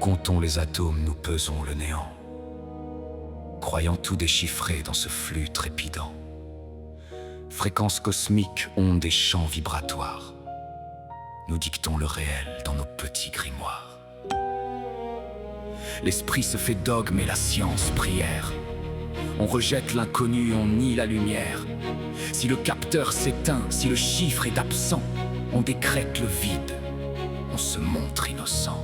comptons les atomes, nous pesons le néant, croyant tout déchiffrer dans ce flux trépidant. Fréquences cosmiques, ondes et champs vibratoires, nous dictons le réel dans nos petits grimoires. L'esprit se fait dogme et la science prière. On rejette l'inconnu, on nie la lumière. Si le capteur s'éteint, si le chiffre est absent, on décrète le vide, on se montre innocent.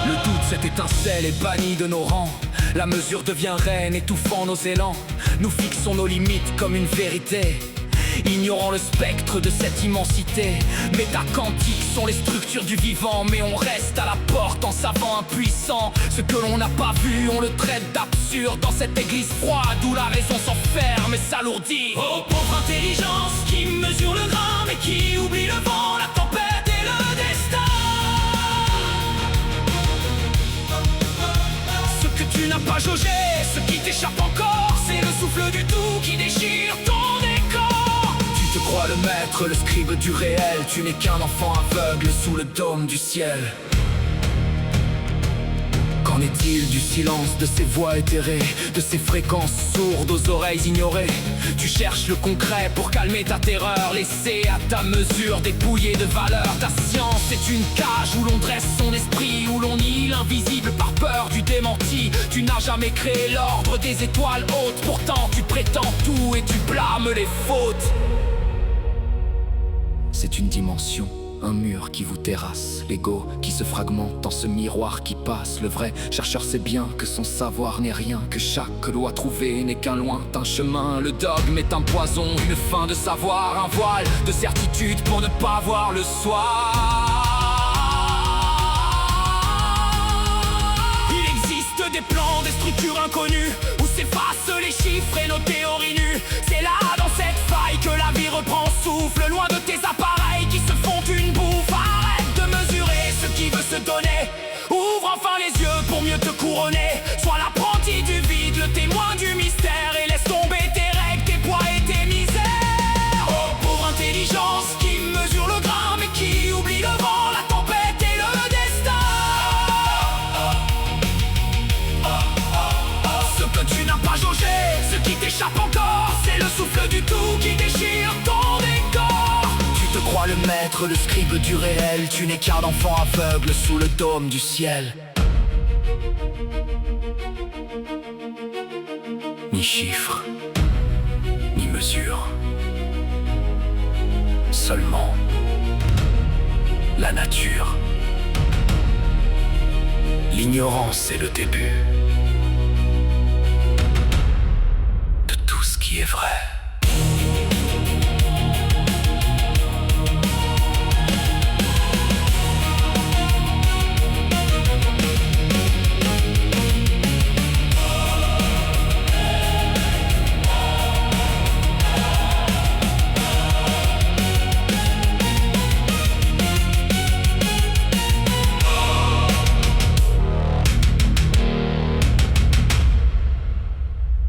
Le doute, cette étincelle est bannie de nos rangs. La mesure devient reine, étouffant nos élans. Nous fixons nos limites comme une vérité, ignorant le spectre de cette immensité. Métaquantiques sont les structures du vivant, mais on reste à la porte en savant impuissant. Ce que l'on n'a pas vu, on le traite d'absurde dans cette église froide où la raison s'enferme et s'alourdit. Oh pauvre intelligence qui mesure le grain, mais qui oublie le vent, la tempête et le destin. Ce que tu n'as pas jaugé, ce qui t'échappe encore, c'est le souffle du tout qui déchire ton décor. Tu te crois le maître, le scribe du réel, tu n'es qu'un enfant aveugle sous le dôme du ciel. Qu'en est-il du silence, de ces voix éthérées, de ces fréquences sourdes aux oreilles ignorées? Tu cherches le concret pour calmer ta terreur, laisser à ta mesure dépouillée de valeur. Ta science est une cage où l'on dresse son esprit, où l'on nie l'invisible par peur du démenti. Tu n'as jamais créé l'ordre des étoiles hautes, pourtant tu prétends tout et tu blâmes les fautes. C'est une dimension, un mur qui vous terrasse, l'ego qui se fragmente dans ce miroir qui passe. Le vrai chercheur sait bien que son savoir n'est rien, que chaque loi trouvée n'est qu'un lointain chemin. Le dogme est un poison, une fin de savoir, un voile de certitude pour ne pas voir le soir. Il existe des plans, des structures inconnues, où s'effacent les chiffres et nos théories nues. C'est là, dans cette faille, que la vie reprend souffle, loin de tes appareils qui se font une bouffe. Arrête de mesurer ce qui veut se donner, ouvre enfin les yeux pour mieux te couronner. Sois l'apprenti du vide, le témoin du mystère, et laisse tomber tes règles, tes poids et tes misères. Oh pauvre intelligence qui mesure le grain, mais qui oublie le vent, la tempête et le destin. Ce que tu n'as pas jaugé, ce qui t'échappe encore, c'est le souffle du tout qui déchire ton décor. Tu te crois le maître, le scribe du réel, tu n'es qu'un enfant aveugle sous le dôme du ciel. Ni chiffre, ni mesure, seulement la nature. L'ignorance est le début de tout ce qui est vrai.